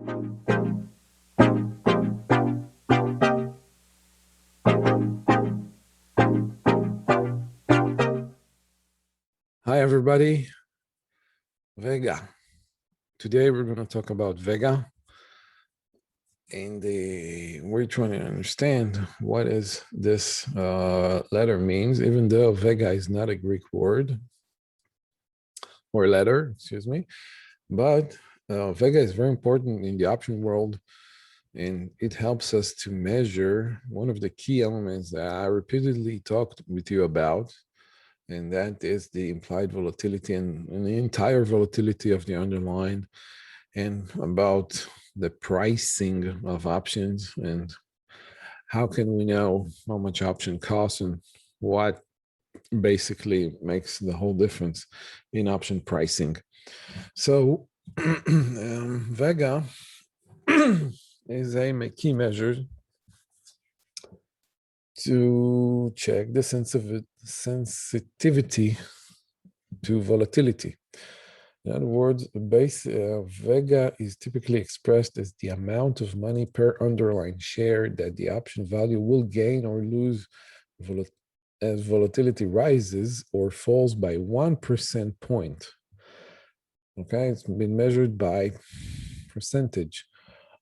Hi, everybody. Vega. Today we're going to talk about Vega, and we're trying to understand what is this letter means, even though Vega is not a Greek word or letter, excuse me, but Vega is very important in the option world, and it helps us to measure one of the key elements that I repeatedly talked with you about, and that is the implied volatility and the entire volatility of the underlying, and about the pricing of options and how can we know how much option costs and what basically makes the whole difference in option pricing. So Vega is a key measure to check the sensitivity to volatility. In other words, Vega is typically expressed as the amount of money per underlying share that the option value will gain or lose as volatility rises or falls by 1% point. Okay, it's been measured by percentage.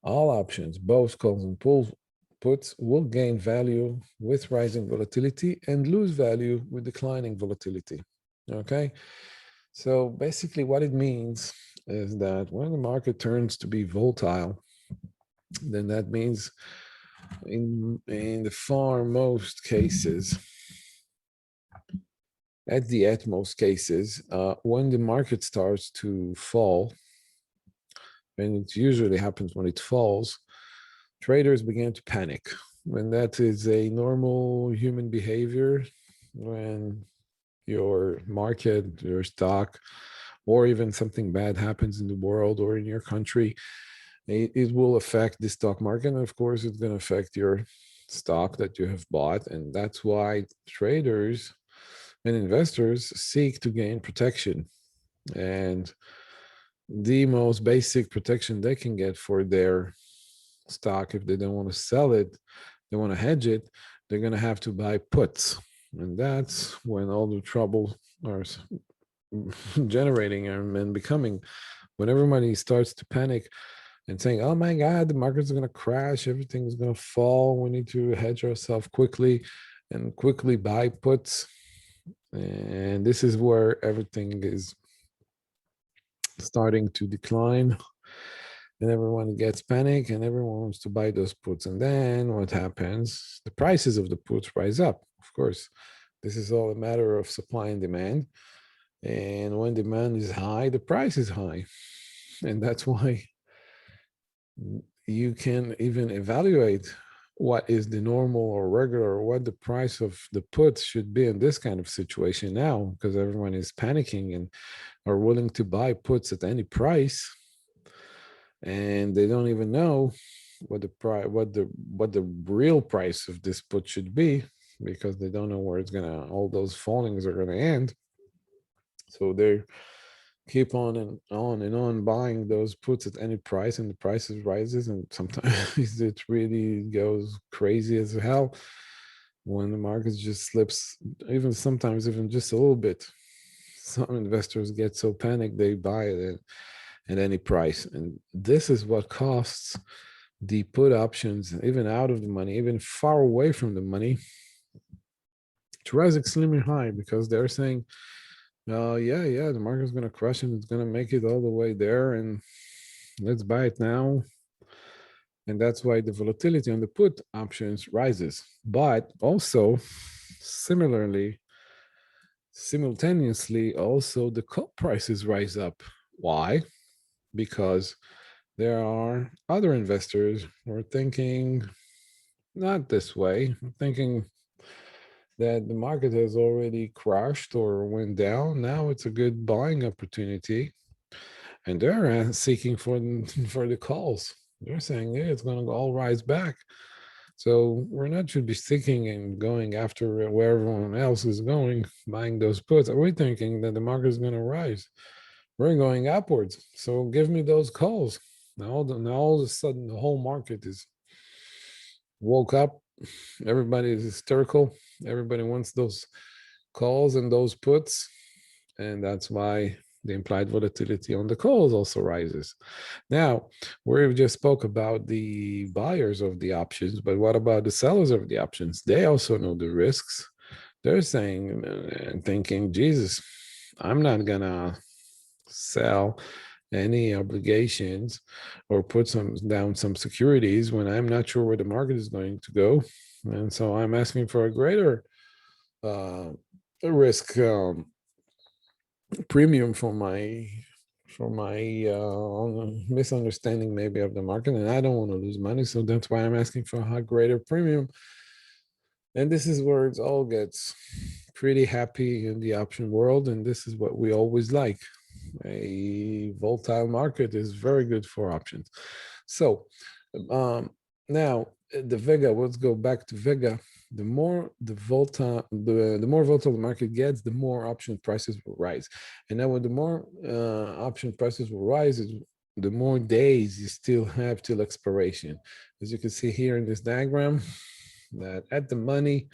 All options, both calls and puts, will gain value with rising volatility and lose value with declining volatility. Okay, so basically what it means is that when the market turns to be volatile, then that means in the far most cases, at the utmost cases, when the market starts to fall, and it usually happens when it falls, traders begin to panic. When that is a normal human behavior, when your market, your stock, or even something bad happens in the world or in your country, it will affect the stock market. And of course, it's going to affect your stock that you have bought. And that's why traders and investors seek to gain protection. And the most basic protection they can get for their stock, if they don't want to sell it, they want to hedge it, they're going to have to buy puts. And that's when all the trouble are generating and becoming, when everybody starts to panic and saying, oh my God, the market's going to crash, everything is going to fall, we need to hedge ourselves quickly and quickly buy puts. And this is where everything is starting to decline, and everyone gets panic and everyone wants to buy those puts. And then what happens? The prices of the puts rise up. Of course, this is all a matter of supply and demand. And when demand is high, the price is high. And that's why you can even evaluate what is the normal or regular, or what the price of the puts should be in this kind of situation now, because everyone is panicking and are willing to buy puts at any price, and they don't even know what the real price of this put should be, because they don't know where it's gonna, all those fallings are gonna end. So they keep on and on and on buying those puts at any price, and the prices rises, and sometimes it really goes crazy as hell when the market just slips, even sometimes even just a little bit. Some investors get so panicked they buy it at any price, and this is what costs the put options, even out of the money, even far away from the money, to rise extremely high, because they're saying, yeah, the market's going to crush and it's going to make it all the way there, and let's buy it now. And that's why the volatility on the put options rises. But also, simultaneously, also the call prices rise up. Why? Because there are other investors who are thinking not this way, thinking that the market has already crashed or went down. Now it's a good buying opportunity, and they're seeking for the calls. They're saying, yeah, it's going to all rise back. So we're not should be sticking and going after where everyone else is going, buying those puts. We're thinking that the market is going to rise. We're going upwards. So give me those calls. Now all of a sudden the whole market is woke up. Everybody is hysterical. Everybody wants those calls and those puts, and that's why the implied volatility on the calls also rises. Now, we just spoke about the buyers of the options, but what about the sellers of the options? They also know the risks. They're saying and thinking, Jesus, I'm not gonna sell any obligations or put some down some securities when I'm not sure where the market is going to go. And so I'm asking for a greater uh, risk premium for my misunderstanding maybe of the market, and I don't want to lose money, so that's why I'm asking for a greater premium. And this is where it all gets pretty happy in the option world, and this is what we always like. A volatile market is very good for options. So now the Vega, let's go back to Vega. The more volatile the market gets, the more option prices will rise. And now when the more option prices will rise, the more days you still have till expiration. As you can see here in this diagram, that at the money,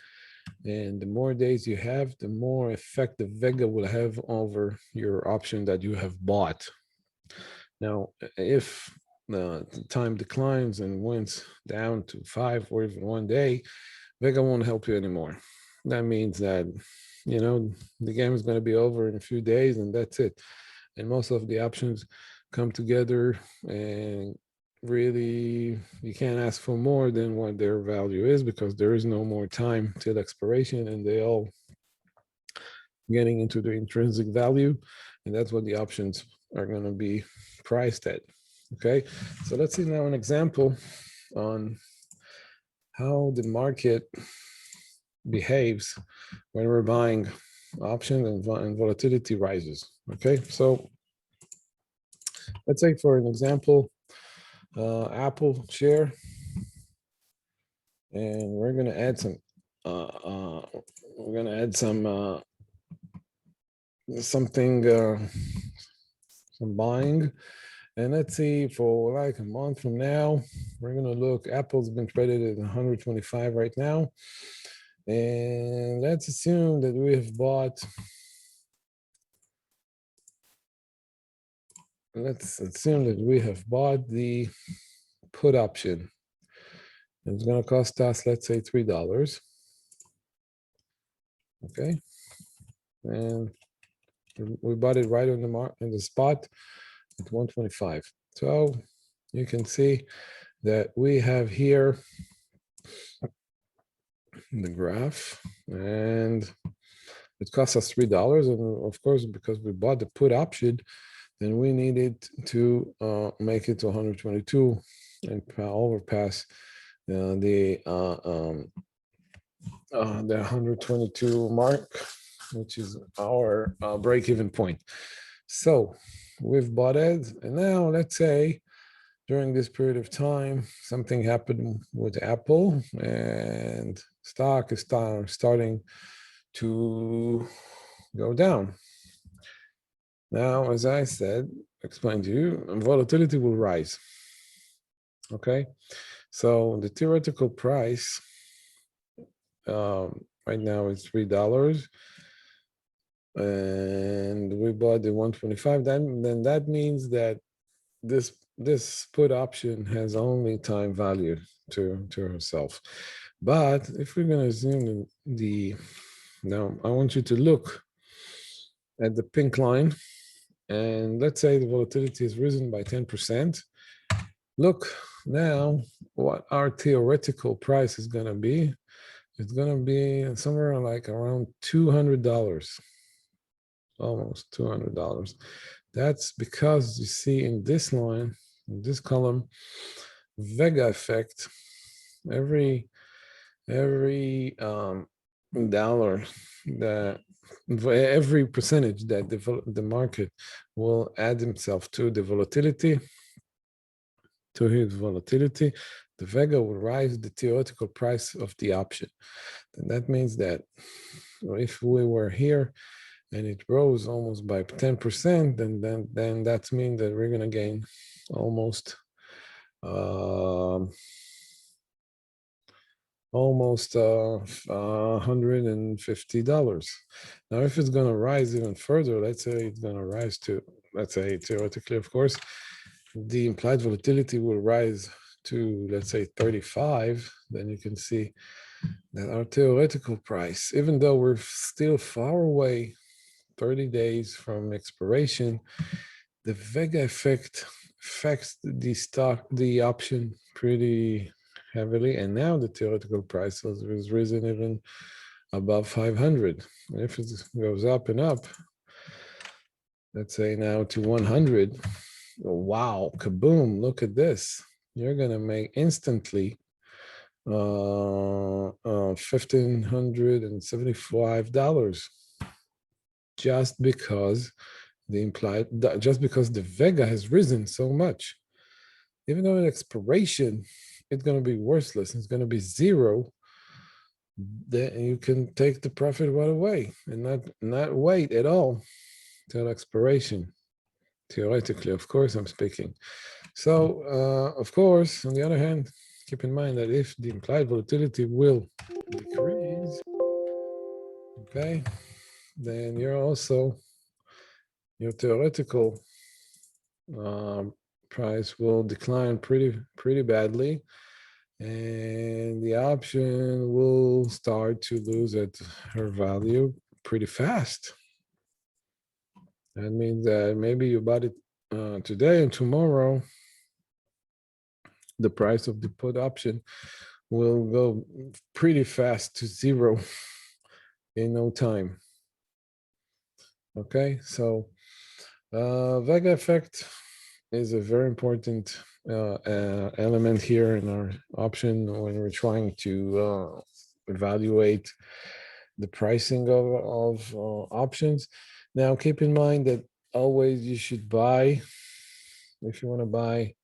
and the more days you have, the more effect the Vega will have over your option that you have bought. Now, if the time declines and went down to 5 or even 1 day, Vega won't help you anymore. That means that, the game is going to be over in a few days and that's it. And most of the options come together, and really you can't ask for more than what their value is, because there is no more time till expiration, and they all getting into the intrinsic value, and that's what the options are going to be priced at. Okay, so let's see now an example on how the market behaves when we're buying options and volatility rises. Okay, so let's say for an example, Apple share, and we're going to add some some buying. And let's see, for like a month from now, we're going to look. Apple's been traded at 125 right now, and let's assume that we have bought. Let's assume that we have bought the put option. It's going to cost us, let's say, $3. Okay, and we bought it right on the spot at 125. So you can see that we have here the graph, and it costs us $3. And of course, because we bought the put option, then we needed to make it to 122 and overpass the 122 mark, which is our break-even point. So we've bought it, and now let's say during this period of time, something happened with Apple, and stock is starting to go down. Now, as I explained to you, volatility will rise. Okay, so the theoretical price right now is $3, and we bought the 125. Then that means that this put option has only time value to herself. But if we're going to assume now I want you to look at the pink line, and let's say the volatility has risen by 10%. Look now what our theoretical price is going to be. It's going to be somewhere like around $200, almost $200. That's because you see in this line, in this column, Vega Effect, every dollar that every percentage that the market will add himself to the volatility, to his volatility, the Vega will rise the theoretical price of the option. And that means that if we were here and it rose almost by 10%, then that means that we're going to gain almost almost $150. Now, if it's going to rise even further, let's say it's going to rise to, let's say theoretically, of course, the implied volatility will rise to, let's say, 35, then you can see that our theoretical price, even though we're still far away, 30 days from expiration, the Vega effect affects the option pretty heavily, and now the theoretical price has risen even above 500. And if it goes up and up, let's say now to 100, wow, kaboom, look at this. You're going to make instantly $1,575 just because just because the Vega has risen so much. Even though at expiration, it's going to be worthless, it's going to be zero, then you can take the profit right away and not wait at all till expiration. Theoretically, of course, I'm speaking. So, of course, on the other hand, keep in mind that if the implied volatility will decrease, okay, then your theoretical price will decline pretty badly, and the option will start to lose her value pretty fast. That means that maybe you bought it today, and tomorrow the price of the put option will go pretty fast to zero in no time. Okay, so Vega effect is a very important element here in our option when we're trying to evaluate the pricing of options. Now, keep in mind that always you should buy, if you want to buy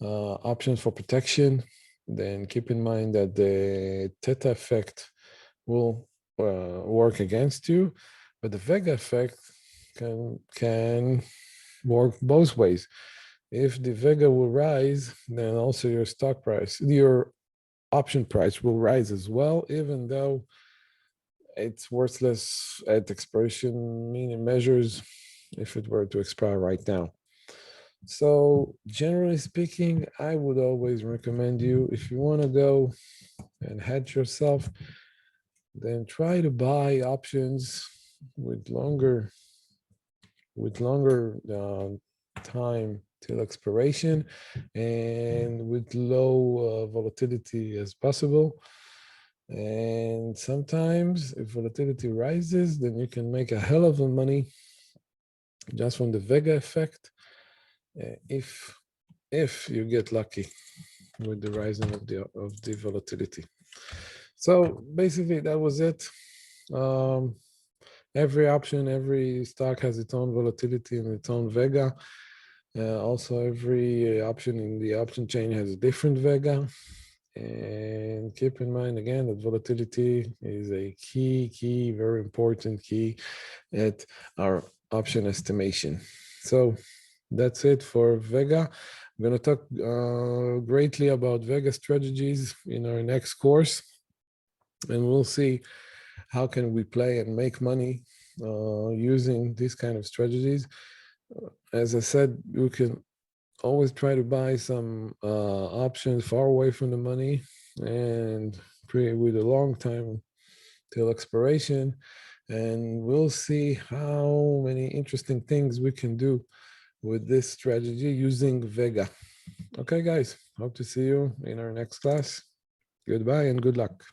options for protection, then keep in mind that the theta effect will work against you, but the Vega effect can work both ways. If the Vega will rise, then also your stock price, your option price will rise as well, even though it's worthless at expiration, meaning measures, if it were to expire right now. So generally speaking, I would always recommend you, if you want to go and hedge yourself, then try to buy options with longer time till expiration and with low volatility as possible. And sometimes if volatility rises, then you can make a hell of a money just from the Vega effect if you get lucky with the rising of the volatility. So basically that was it. Every option, every stock has its own volatility and its own Vega. Also, every option in the option chain has a different Vega. And keep in mind again that volatility is a key, very important key at our option estimation. So that's it for Vega. I'm going to talk greatly about Vega strategies in our next course, and we'll see how can we play and make money using these kind of strategies. As I said, you can always try to buy some options far away from the money and with a long time till expiration, and we'll see how many interesting things we can do with this strategy using Vega. Okay, guys, hope to see you in our next class. Goodbye and good luck.